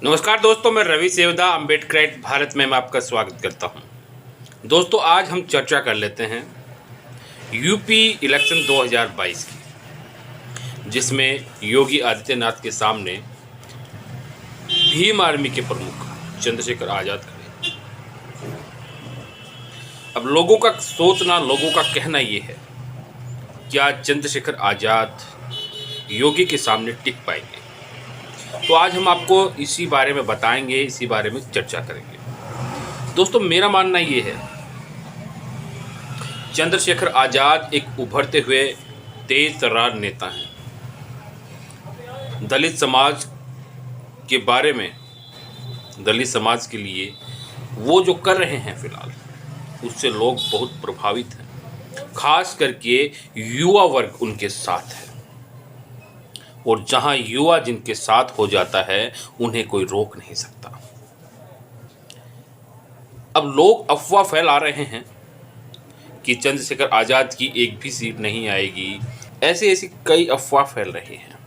नमस्कार दोस्तों, मैं रवि सेवदा अम्बेडकराइट भारत में मैं आपका स्वागत करता हूं। दोस्तों, आज हम चर्चा कर लेते हैं यूपी इलेक्शन 2022 की, जिसमें योगी आदित्यनाथ के सामने भीम आर्मी के प्रमुख चंद्रशेखर आज़ाद खड़े। अब लोगों का सोचना, लोगों का कहना ये है, क्या चंद्रशेखर आज़ाद योगी के सामने टिक पाएंगे? तो आज हम आपको इसी बारे में बताएंगे, इसी बारे में चर्चा करेंगे। दोस्तों, मेरा मानना ये है, चंद्रशेखर आज़ाद एक उभरते हुए तेज तर्रार नेता हैं। दलित समाज के बारे में, दलित समाज के लिए वो जो कर रहे हैं फिलहाल, उससे लोग बहुत प्रभावित हैं। खास करके युवा वर्ग उनके साथ है, और जहां युवा जिनके साथ हो जाता है उन्हें कोई रोक नहीं सकता। अब लोग अफवाह फैला रहे हैं कि चंद्रशेखर आज़ाद की एक भी सीट नहीं आएगी। ऐसी कई अफवाह फैल रही हैं।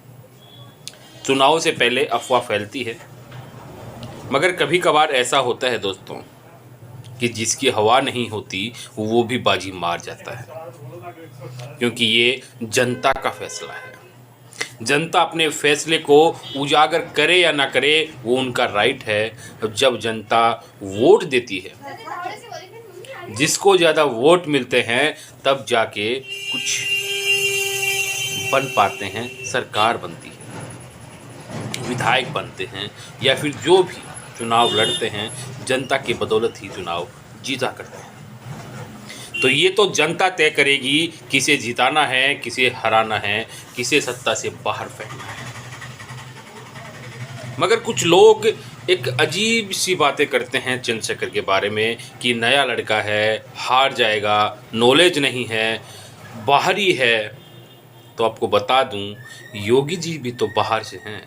चुनाव से पहले अफवाह फैलती है, मगर कभी कभार ऐसा होता है दोस्तों कि जिसकी हवा नहीं होती वो भी बाजी मार जाता है, क्योंकि ये जनता का फैसला है। जनता अपने फैसले को उजागर करे या ना करे, वो उनका राइट है। जब जनता वोट देती है, जिसको ज़्यादा वोट मिलते हैं, तब जाके कुछ बन पाते हैं, सरकार बनती है, विधायक बनते हैं, या फिर जो भी चुनाव लड़ते हैं, जनता की बदौलत ही चुनाव जीता करते हैं। तो ये तो जनता तय करेगी किसे जिताना है, किसे हराना है, किसे सत्ता से बाहर फेंकना है। मगर कुछ लोग एक अजीब सी बातें करते हैं चंद्रशेखर के बारे में कि नया लड़का है, हार जाएगा, नॉलेज नहीं है, बाहरी है। तो आपको बता दूं, योगी जी भी तो बाहर से हैं।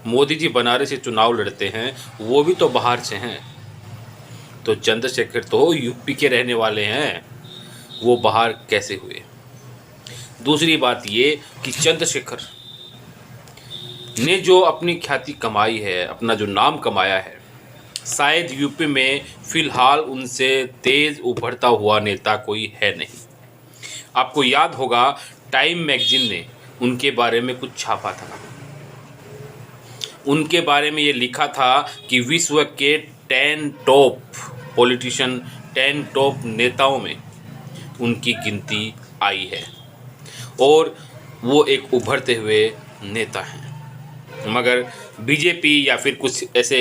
मोदी जी बनारस से चुनाव लड़ते हैं, वो भी तो बाहर से हैं। तो चंद्रशेखर तो यूपी के रहने वाले हैं, वो बाहर कैसे हुए? दूसरी बात ये कि चंद्रशेखर ने जो अपनी ख्याति कमाई है, अपना जो नाम कमाया है, शायद यूपी में फिलहाल उनसे तेज उभरता हुआ नेता कोई है नहीं। आपको याद होगा, टाइम मैगजीन ने उनके बारे में कुछ छापा था। उनके बारे में ये लिखा था कि विश्व के 10 टॉप पॉलिटिशियन, 10 टॉप नेताओं में उनकी गिनती आई है, और वो एक उभरते हुए नेता हैं। मगर बीजेपी या फिर कुछ ऐसे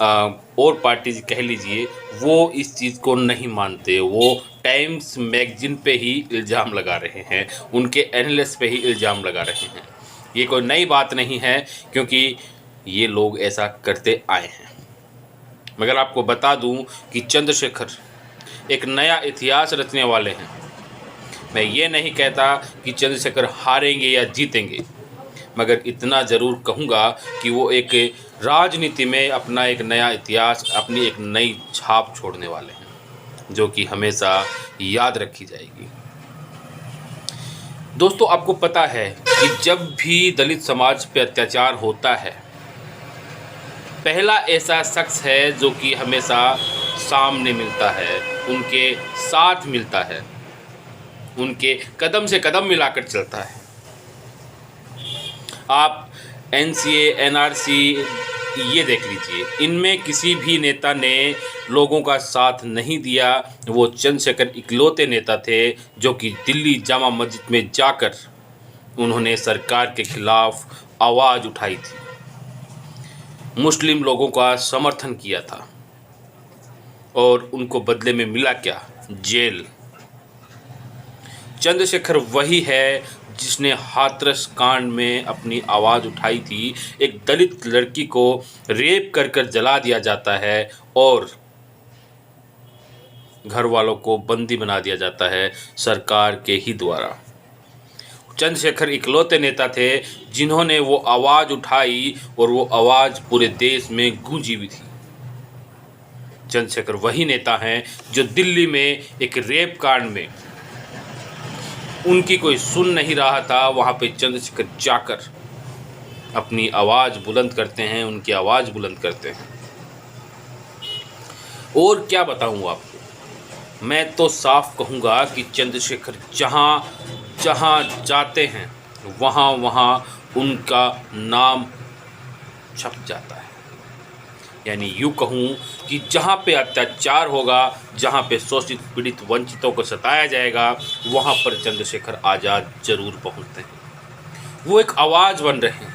और पार्टीज कह लीजिए, वो इस चीज़ को नहीं मानते। वो टाइम्स मैगजीन पे ही इल्ज़ाम लगा रहे हैं, उनके एनालिस्ट पे ही इल्ज़ाम लगा रहे हैं। ये कोई नई बात नहीं है, क्योंकि ये लोग ऐसा करते आए हैं। मगर आपको बता दूं कि चंद्रशेखर एक नया इतिहास रचने वाले हैं। मैं ये नहीं कहता कि चंद्रशेखर हारेंगे या जीतेंगे, मगर इतना ज़रूर कहूँगा कि वो एक राजनीति में अपना एक नया इतिहास, अपनी एक नई छाप छोड़ने वाले हैं, जो कि हमेशा याद रखी जाएगी। दोस्तों, आपको पता है कि जब भी दलित समाज पे अत्याचार होता है, पहला ऐसा शख्स है जो कि हमेशा सामने मिलता है, उनके साथ मिलता है, उनके कदम से कदम मिलाकर चलता है। आप एनसीए, एनआरसी ये देख लीजिए, इनमें किसी भी नेता ने लोगों का साथ नहीं दिया। वो चंद्रशेखर इकलौते नेता थे जो कि दिल्ली जामा मस्जिद में जाकर उन्होंने सरकार के खिलाफ आवाज़ उठाई थी, मुस्लिम लोगों का समर्थन किया था, और उनको बदले में मिला क्या? जेल। चंद्रशेखर वही है जिसने हाथरस कांड में अपनी आवाज़ उठाई थी। एक दलित लड़की को रेप कर कर जला दिया जाता है, और घर वालों को बंदी बना दिया जाता है सरकार के ही द्वारा। चंद्रशेखर इकलौते नेता थे जिन्होंने वो आवाज़ उठाई, और वो आवाज़ पूरे देश में गूंजी भी थी। चंद्रशेखर वही नेता हैं जो दिल्ली में एक रेप कांड में उनकी कोई सुन नहीं रहा था, वहाँ पे चंद्रशेखर जाकर अपनी आवाज़ बुलंद करते हैं, उनकी आवाज़ बुलंद करते हैं। और क्या बताऊं आपको, मैं तो साफ कहूँगा कि चंद्रशेखर जहाँ जहाँ जाते हैं वहाँ वहाँ उनका नाम छप जाता है। यानी यूँ कहूँ कि जहाँ पे अत्याचार होगा, जहाँ पे शोषित पीड़ित वंचितों को सताया जाएगा, वहाँ पर चंद्रशेखर आज़ाद ज़रूर पहुँचते हैं। वो एक आवाज़ बन रहे हैं।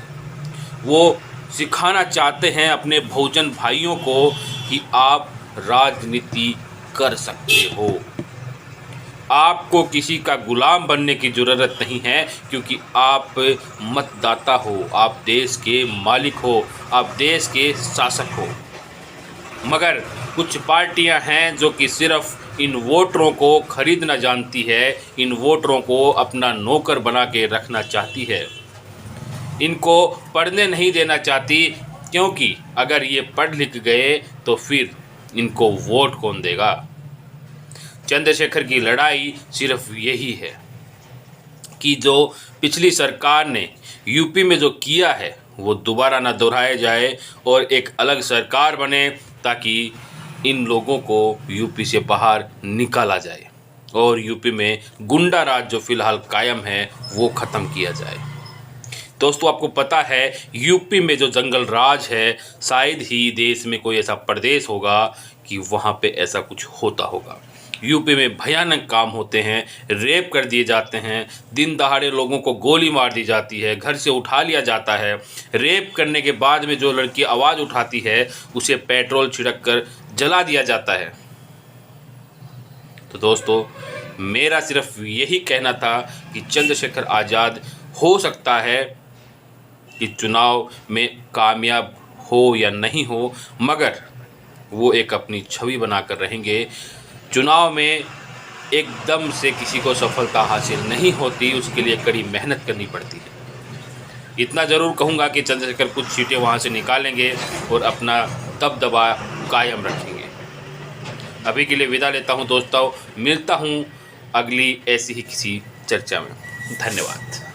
वो सिखाना चाहते हैं अपने बहुजन भाइयों को कि आप राजनीति कर सकते हो। आपको किसी का गुलाम बनने की ज़रूरत नहीं है, क्योंकि आप मतदाता हो, आप देश के मालिक हो, आप देश के शासक हो। मगर कुछ पार्टियां हैं जो कि सिर्फ इन वोटरों को खरीदना जानती है, इन वोटरों को अपना नौकर बना के रखना चाहती है। इनको पढ़ने नहीं देना चाहती, क्योंकि अगर ये पढ़ लिख गए तो फिर इनको वोट कौन देगा। चंद्रशेखर की लड़ाई सिर्फ यही है कि जो पिछली सरकार ने यूपी में जो किया है वो दोबारा ना दोहराया जाए और एक अलग सरकार बने, ताकि इन लोगों को यूपी से बाहर निकाला जाए और यूपी में गुंडा राज जो फ़िलहाल कायम है वो ख़त्म किया जाए। दोस्तों, आपको पता है यूपी में जो जंगल राज है, शायद ही देश में कोई ऐसा प्रदेश होगा कि वहाँ पे ऐसा कुछ होता होगा। यूपी में भयानक काम होते हैं, रेप कर दिए जाते हैं, दिन दहाड़े लोगों को गोली मार दी जाती है, घर से उठा लिया जाता है। रेप करने के बाद में जो लड़की आवाज़ उठाती है उसे पेट्रोल छिड़क कर जला दिया जाता है। तो दोस्तों, मेरा सिर्फ यही कहना था कि चंद्रशेखर आज़ाद हो सकता है कि चुनाव में कामयाब हो या नहीं हो, मगर वो एक अपनी छवि बनाकर रहेंगे। चुनाव में एकदम से किसी को सफलता हासिल नहीं होती, उसके लिए कड़ी मेहनत करनी पड़ती है। इतना ज़रूर कहूँगा कि चंद्रशेखर कुछ सीटें वहाँ से निकालेंगे और अपना दबदबा कायम रखेंगे। अभी के लिए विदा लेता हूँ दोस्तों, मिलता हूँ अगली ऐसी ही किसी चर्चा में। धन्यवाद।